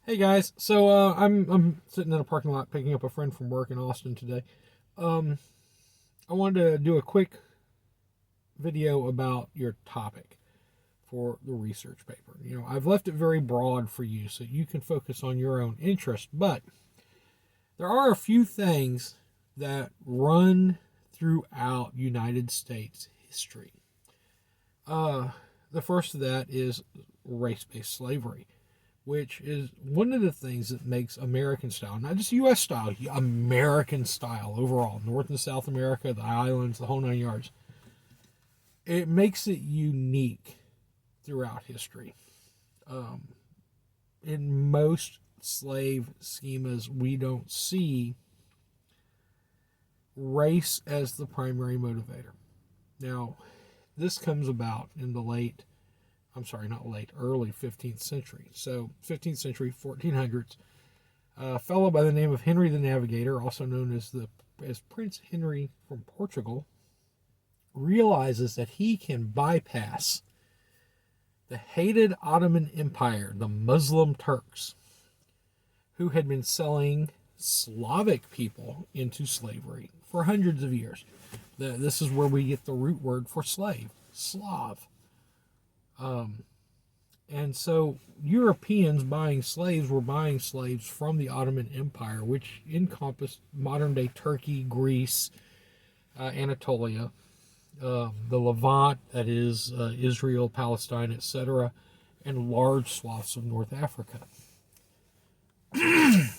Hey guys, so I'm sitting in a parking lot picking up a friend from work in Austin today. Um, I wanted to do a quick video about your topic for the research paper. I've left it very broad for you so you can focus on your own interest, but there are a few things that run throughout United States history. Uh, the first of that is race-based slavery, which is one of the things that makes American style, not just U.S. style, American style overall, North and South America, the islands, the whole 9 yards. It makes it unique throughout history. Um, in most slave schemas, we don't see race as the primary motivator. Now, this comes about in the early 15th century. So, 15th century, 1400s, a fellow by the name of Henry the Navigator, also known as Prince Henry from Portugal, realizes that he can bypass the hated Ottoman Empire, the Muslim Turks, who had been selling Slavic people into slavery for hundreds of years. This is where we get the root word for slave, Slav. Um, And so Europeans buying slaves were buying slaves from the Ottoman Empire, which encompassed modern day Turkey, Greece, Anatolia, the Levant, that is Israel, Palestine, etc., and large swaths of North Africa.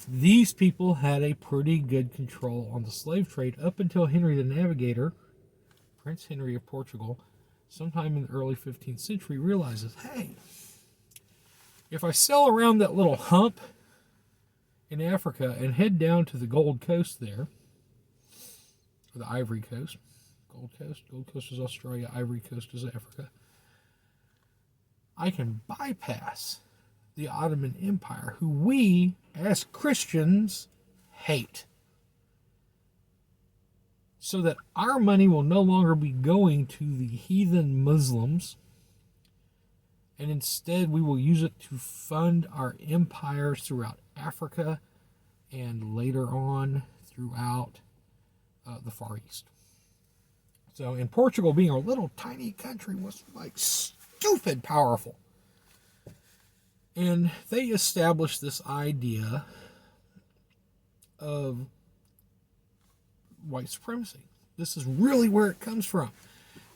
These people had a pretty good control on the slave trade up until Henry the Navigator, Prince Henry of Portugal, sometime in the early 15th century, realizes, hey, if I sail around that little hump in Africa and head down to the Gold Coast there, or the Ivory Coast, Gold Coast is Australia, Ivory Coast is Africa, I can bypass the Ottoman Empire, who we, as Christians, hate. So that our money will no longer be going to the heathen Muslims, and instead we will use it to fund our empires throughout Africa and later on throughout the Far East. So, in Portugal, being a little tiny country, was like stupid powerful. And they established this idea of white supremacy. This is really where it comes from.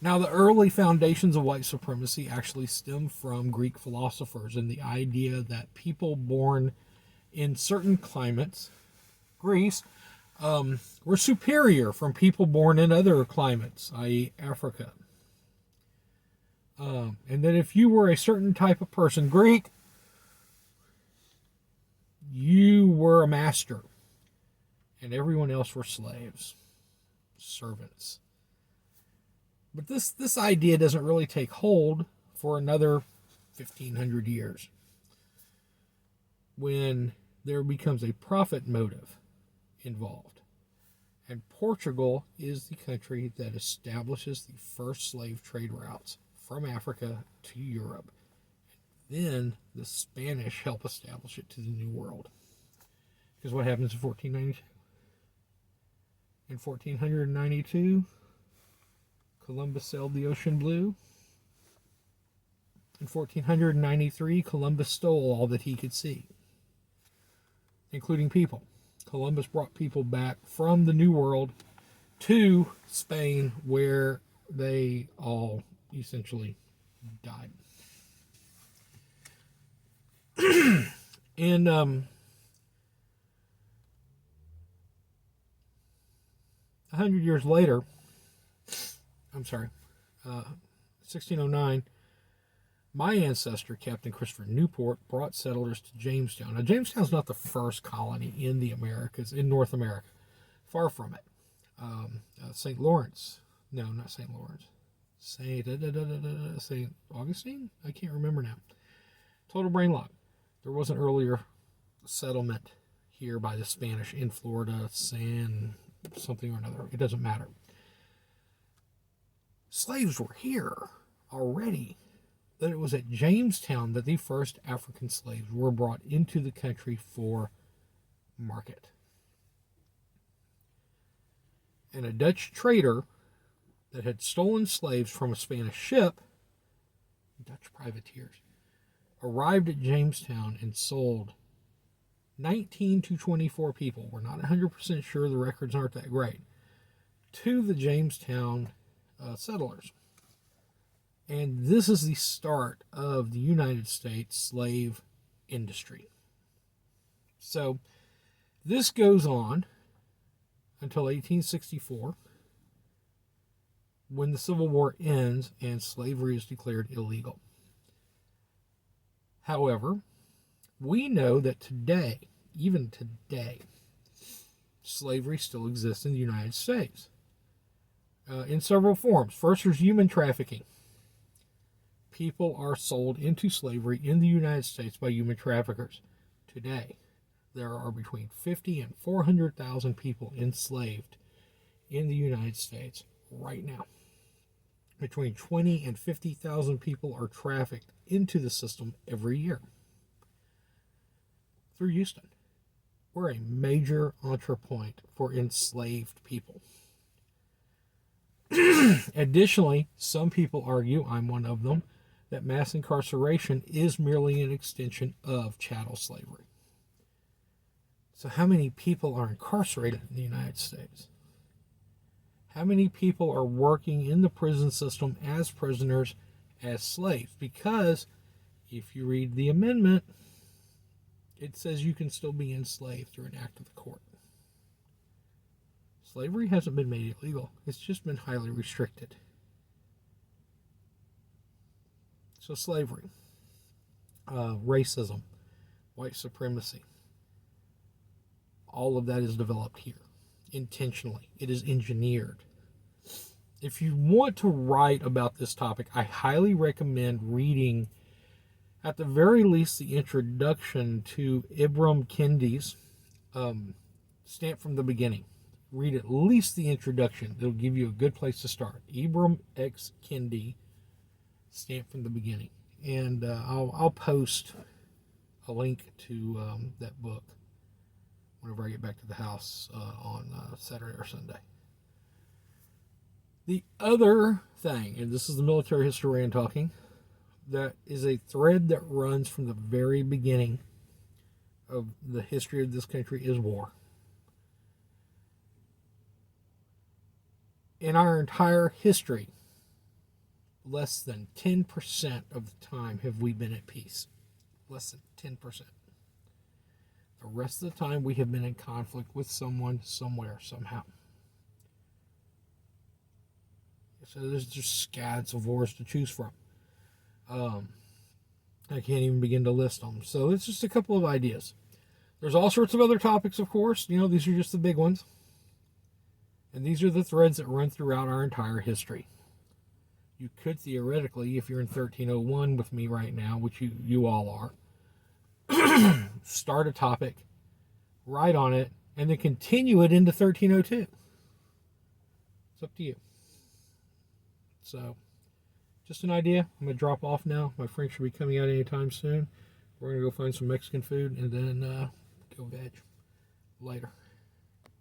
Now, the early foundations of white supremacy actually stem from Greek philosophers and the idea that people born in certain climates, Greece, were superior from people born in other climates, i.e., Africa. And that if you were a certain type of person, Greek, you were a master, and everyone else were slaves, servants. But this idea doesn't really take hold for another 1,500 years, when there becomes a profit motive involved. And Portugal is the country that establishes the first slave trade routes from Africa to Europe. Then the Spanish help establish it to the New World. Because what happens in 1492? In 1492, Columbus sailed the ocean blue. In 1493, Columbus stole all that he could see, including people. Columbus brought people back from the New World to Spain, where they all essentially died. And 100 years later, 1609, my ancestor, Captain Christopher Newport, brought settlers to Jamestown. Now, Jamestown's not the first colony in the Americas, in North America. Far from it. St. Lawrence. No, not St. Lawrence. St. Augustine? I can't remember now. Total brain lock. There was an earlier settlement here by the Spanish in Florida, San something or another. It doesn't matter. Slaves were here already that it was at Jamestown that the first African slaves were brought into the country for market. And a Dutch trader that had stolen slaves from a Spanish ship, Dutch privateers, arrived at Jamestown and sold 19 to 24 people. We're not 100% sure, the records aren't that great, to the Jamestown settlers. And this is the start of the United States slave industry. So this goes on until 1864, when the Civil War ends and slavery is declared illegal. However, we know that today, even today, slavery still exists in the United States in several forms. First, there's human trafficking. People are sold into slavery in the United States by human traffickers. Today, there are between 50 and 400,000 people enslaved in the United States right now. Between 20 and 50,000 people are trafficked into the system every year through Houston. We're a major entry point for enslaved people. Additionally, some people argue, I'm one of them, that mass incarceration is merely an extension of chattel slavery. So how many people are incarcerated in the United States? How many people are working in the prison system as prisoners, as slaves? Because if you read the amendment, it says you can still be enslaved through an act of the court. Slavery hasn't been made illegal. It's just been highly restricted. So slavery, racism, white supremacy, all of that is developed here intentionally. It is engineered. If you want to write about this topic, I highly recommend reading, at the very least, the introduction to Ibram Kendi's Stamped from the Beginning. Read at least the introduction. It'll give you a good place to start. Ibram X. Kendi, Stamped from the Beginning. And I'll post a link to that book whenever I get back to the house on Saturday or Sunday. The other thing, and this is the military historian talking, that is a thread that runs from the very beginning of the history of this country, is war. In our entire history, less than 10% of the time have we been at peace. Less than 10%. The rest of the time we have been in conflict with someone, somewhere, somehow. So there's just scads of wars to choose from. I can't even begin to list them. So it's just a couple of ideas. There's all sorts of other topics, of course. You know, these are just the big ones. And these are the threads that run throughout our entire history. You could theoretically, if you're in 1301 with me right now, which you all are, start a topic, write on it, and then continue it into 1302. It's up to you. So, just an idea. I'm going to drop off now. My friend should be coming out anytime soon. We're going to go find some Mexican food and then go veg later.